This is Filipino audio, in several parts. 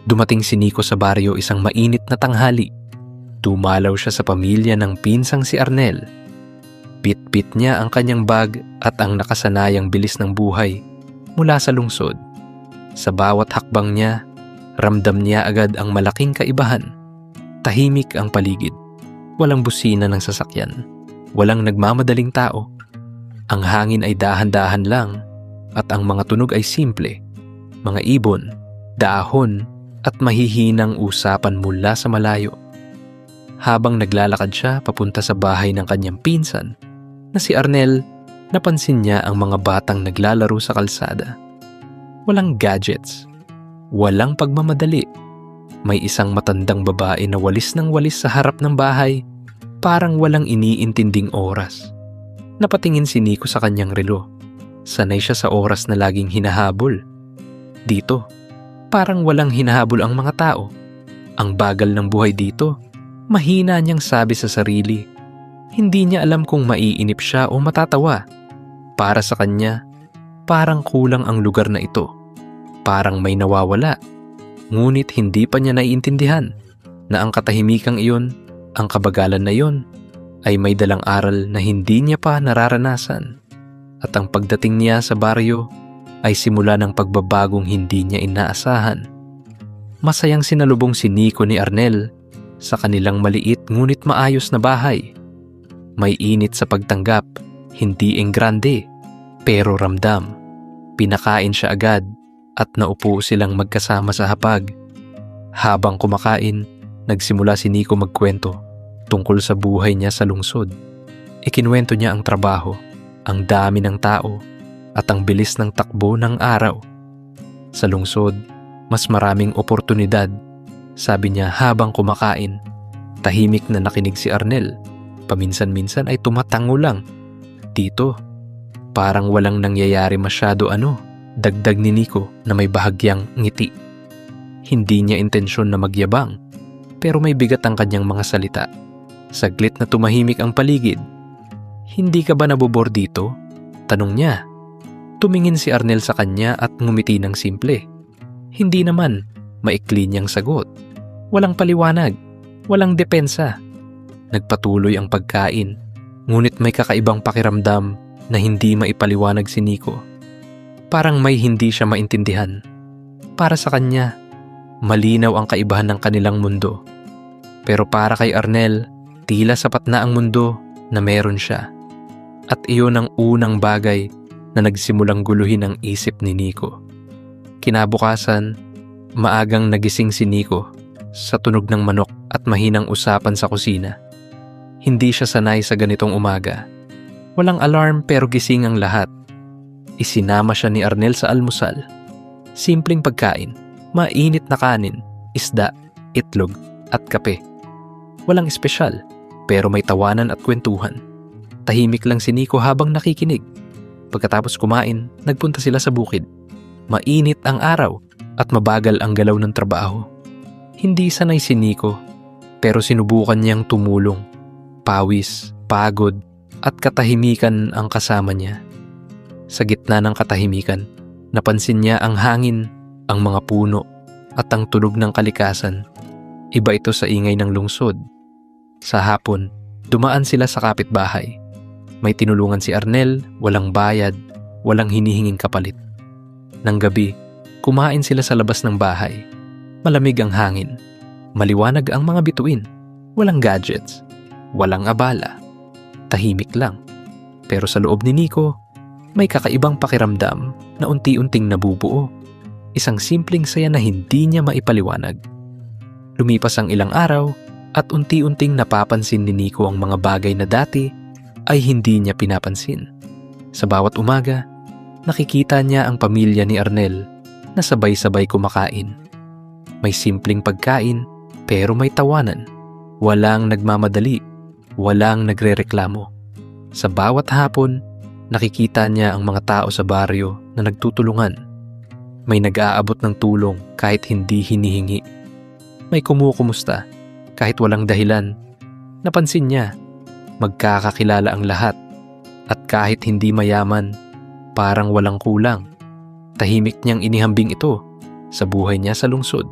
Dumating si Nico sa baryo isang mainit na tanghali. Dumalaw siya sa pamilya ng pinsang si Arnel. Pit-pit niya ang kanyang bag at ang nakasanayang bilis ng buhay mula sa lungsod. Sa bawat hakbang niya, ramdam niya agad ang malaking kaibahan. Tahimik ang paligid. Walang busina ng sasakyan. Walang nagmamadaling tao. Ang hangin ay dahan-dahan lang at ang mga tunog ay simple. Mga ibon, dahon at mahihinang usapan mula sa malayo. Habang naglalakad siya papunta sa bahay ng kanyang pinsan na si Arnel, napansin niya ang mga batang naglalaro sa kalsada. Walang gadgets, walang pagmamadali. May isang matandang babae na walis ng walis sa harap ng bahay, parang walang iniintinding oras. Napatingin si Nico sa kanyang relo. Sanay siya sa oras na laging hinahabol. Dito, parang walang hinahabol ang mga tao. Ang bagal ng buhay dito. Mahina niyang sabi sa sarili. Hindi niya alam kung maiinip siya o matatawa. Para sa kanya, parang kulang ang lugar na ito. Parang may nawawala. Ngunit hindi pa niya naiintindihan na ang katahimikang iyon, ang kabagalan na iyon, ay may dalang aral na hindi niya pa nararanasan. At ang pagdating niya sa baryo ay simula ng pagbabagong hindi niya inaasahan. Masayang sinalubong si Nico ni Arnel sa kanilang maliit ngunit maayos na bahay. May init sa pagtanggap, hindi enggrande, pero ramdam. Pinakain siya agad at naupo silang magkasama sa hapag. Habang kumakain, nagsimula si Nico magkwento tungkol sa buhay niya sa lungsod. Ikinwento niya ang trabaho, ang dami ng tao, at ang bilis ng takbo ng araw. Sa lungsod, mas maraming oportunidad, sabi niya habang kumakain. Tahimik na nakinig si Arnel. Paminsan-minsan ay tumatango lang. Dito, parang walang nangyayari masyado dagdag ni Nico na may bahagyang ngiti. Hindi niya intensyon na magyabang, pero may bigat ang kanyang mga salita. Saglit na tumahimik ang paligid. Hindi ka ba nabobor dito? Tanong niya. Tumingin si Arnel sa kanya at ngumiti ng simple. Hindi naman, maikli niyang sagot. Walang paliwanag, walang depensa. Nagpatuloy ang pagkain, ngunit may kakaibang pakiramdam na hindi maipaliwanag si Nico. Parang may hindi siya maintindihan. Para sa kanya, malinaw ang kaibahan ng kanilang mundo. Pero para kay Arnel, tila sapat na ang mundo na meron siya. At iyon ang unang bagay na nagsimulang guluhin ang isip ni Nico. Kinabukasan, maagang nagising si Nico sa tunog ng manok at mahinang usapan sa kusina. Hindi siya sanay sa ganitong umaga. Walang alarm pero gising ang lahat. Isinama siya ni Arnel sa almusal. Simpleng pagkain, mainit na kanin, isda, itlog at kape. Walang espesyal pero may tawanan at kwentuhan. Tahimik lang si Nico habang nakikinig. Pagkatapos kumain, nagpunta sila sa bukid. Mainit ang araw at mabagal ang galaw ng trabaho. Hindi sanay si Nico, pero sinubukan niyang tumulong. Pawis, pagod, at katahimikan ang kasama niya. Sa gitna ng katahimikan, napansin niya ang hangin, ang mga puno, at ang tunog ng kalikasan. Iba ito sa ingay ng lungsod. Sa hapon, dumaan sila sa kapitbahay. May tinulungan si Arnel, walang bayad, walang hinihinging kapalit. Nang gabi, kumain sila sa labas ng bahay. Malamig ang hangin. Maliwanag ang mga bituin. Walang gadgets. Walang abala. Tahimik lang. Pero sa loob ni Nico, may kakaibang pakiramdam na unti-unting nabubuo. Isang simpleng saya na hindi niya maipaliwanag. Lumipas ang ilang araw at unti-unting napapansin ni Nico ang mga bagay na dati ay hindi niya pinapansin. Sa bawat umaga, nakikita niya ang pamilya ni Arnel na sabay-sabay kumakain. May simpleng pagkain pero may tawanan. Walang nagmamadali, walang nagrereklamo. Sa bawat hapon, nakikita niya ang mga tao sa baryo na nagtutulungan. May nag-aabot ng tulong kahit hindi hinihingi. May kumukumusta kahit walang dahilan. Napansin niya, magkakakilala ang lahat at kahit hindi mayaman, parang walang kulang. Tahimik niyang inihambing ito sa buhay niya sa lungsod.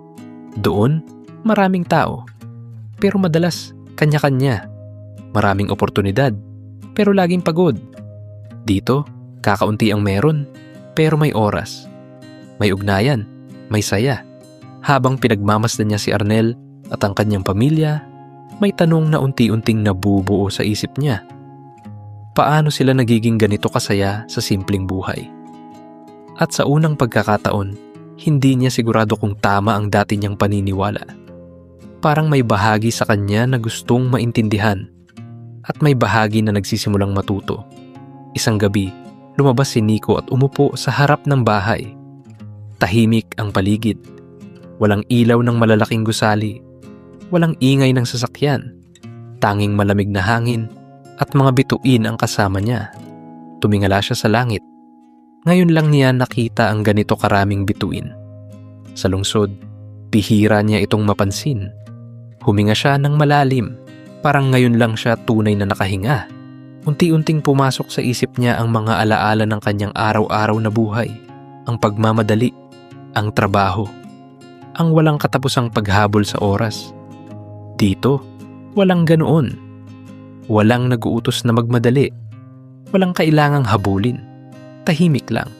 Doon, maraming tao, pero madalas kanya-kanya. Maraming oportunidad, pero laging pagod. Dito, kakaunti ang meron, pero may oras. May ugnayan, may saya. Habang pinagmamasdan niya si Arnel at ang kanyang pamilya, may tanong na unti-unting nabubuo sa isip niya. Paano sila nagiging ganito kasaya sa simpleng buhay? At sa unang pagkakataon, hindi niya sigurado kung tama ang dati niyang paniniwala. Parang may bahagi sa kanya na gustong maintindihan at may bahagi na nagsisimulang matuto. Isang gabi, lumabas si Nico at umupo sa harap ng bahay. Tahimik ang paligid. Walang ilaw ng malalaking gusali. Walang ingay ng sasakyan. Tanging malamig na hangin at mga bituin ang kasama niya. Tumingala siya sa langit. Ngayon lang niya nakita ang ganito karaming bituin. Sa lungsod, bihira niya itong mapansin. Huminga siya ng malalim. Parang ngayon lang siya tunay na nakahinga. Unti-unting pumasok sa isip niya ang mga alaala ng kanyang araw-araw na buhay. Ang pagmamadali, ang trabaho, ang walang katapusang paghabol sa oras. Dito, walang ganoon. Walang nag-uutos na magmadali. Walang kailangang habulin. Tahimik lang.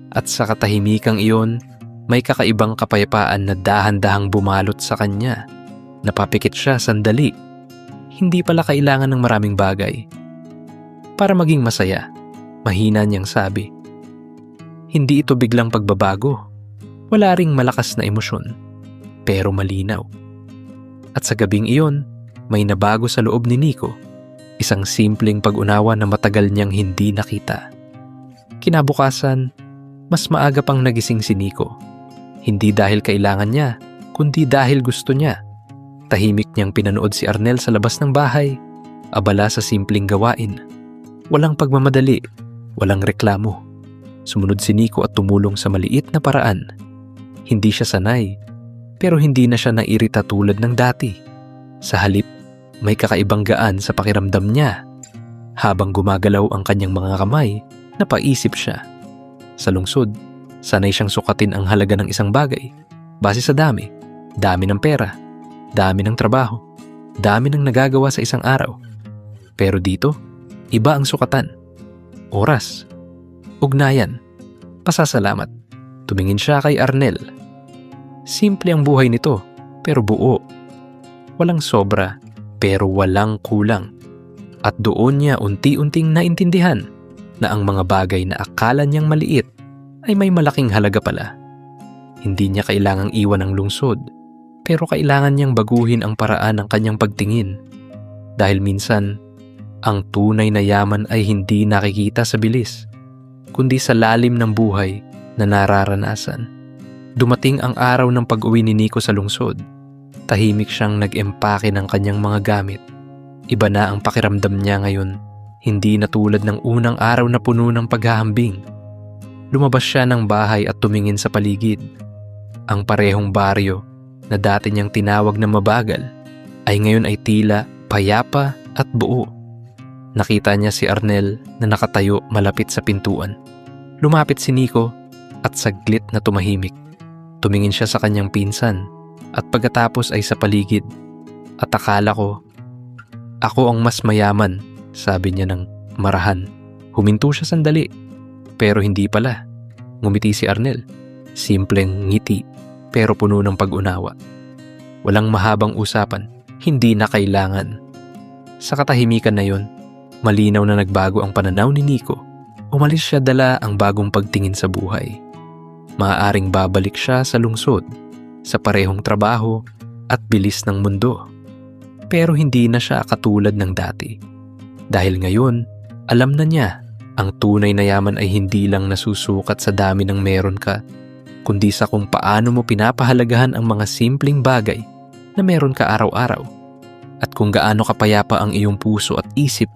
At sa katahimikang iyon, may kakaibang kapayapaan na dahan-dahang bumalot sa kanya. Napapikit siya sandali. Hindi pala kailangan ng maraming bagay. Para maging masaya, mahina niyang sabi. Hindi ito biglang pagbabago. Wala ring malakas na emosyon, pero malinaw. At sa gabing iyon, may nabago sa loob ni Nico. Isang simpleng pag-unawa na matagal niyang hindi nakita. Kinabukasan, mas maaga pang nagising si Nico. Hindi dahil kailangan niya, kundi dahil gusto niya. Tahimik niyang pinanood si Arnel sa labas ng bahay, abala sa simpleng gawain. Walang pagmamadali, walang reklamo. Sumunod si Nico at tumulong sa maliit na paraan. Hindi siya sanay, pero hindi na siya nairita tulad ng dati. Sa halip, may kakaibang gaan sa pakiramdam niya. Habang gumagalaw ang kanyang mga kamay, napaisip siya. Sa lungsod, sanay siyang sukatin ang halaga ng isang bagay base sa dami. Dami ng pera, dami ng trabaho, dami ng nagagawa sa isang araw. Pero dito, iba ang sukatan. Oras, ugnayan, pasasalamat. Tumingin siya kay Arnel. Simple ang buhay nito, pero buo. Walang sobra, pero walang kulang. At doon niya unti-unting naintindihan na ang mga bagay na akala niyang maliit ay may malaking halaga pala. Hindi niya kailangang iwan ang lungsod, pero kailangan niyang baguhin ang paraan ng kanyang pagtingin. Dahil minsan, ang tunay na yaman ay hindi nakikita sa bilis, kundi sa lalim ng buhay na nararanasan. Dumating ang araw ng pag-uwi ni Nico sa lungsod. Tahimik siyang nag-empake ng kanyang mga gamit. Iba na ang pakiramdam niya ngayon. Hindi na tulad ng unang araw na puno ng paghahambing. Lumabas siya ng bahay at tumingin sa paligid. Ang parehong baryo na dati niyang tinawag na mabagal ay ngayon ay tila payapa at buo. Nakita niya si Arnel na nakatayo malapit sa pintuan. Lumapit si Nico at saglit na tumahimik. Tumingin siya sa kanyang pinsan at pagkatapos ay sa paligid. At akala ko, ako ang mas mayaman, sabi niya ng marahan. Huminto siya sandali, pero hindi pala. Ngumiti si Arnel. Simpleng ngiti, pero puno ng pag-unawa. Walang mahabang usapan, hindi na kailangan. Sa katahimikan na yon, malinaw na nagbago ang pananaw ni Nico. Umalis siya dala ang bagong pagtingin sa buhay. Maaaring babalik siya sa lungsod, sa parehong trabaho at bilis ng mundo. Pero hindi na siya katulad ng dati. Dahil ngayon, alam na niya, ang tunay na yaman ay hindi lang nasusukat sa dami ng meron ka, kundi sa kung paano mo pinapahalagahan ang mga simpleng bagay na meron ka araw-araw. At kung gaano kapayapa ang iyong puso at isip.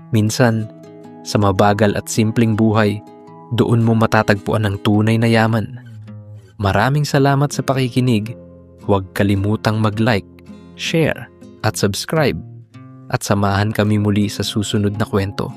Minsan, sa mabagal at simpleng buhay, doon mo matatagpuan ang tunay na yaman. Maraming salamat sa pakikinig. Huwag kalimutang mag-like, share, at subscribe. At samahan kami muli sa susunod na kwento.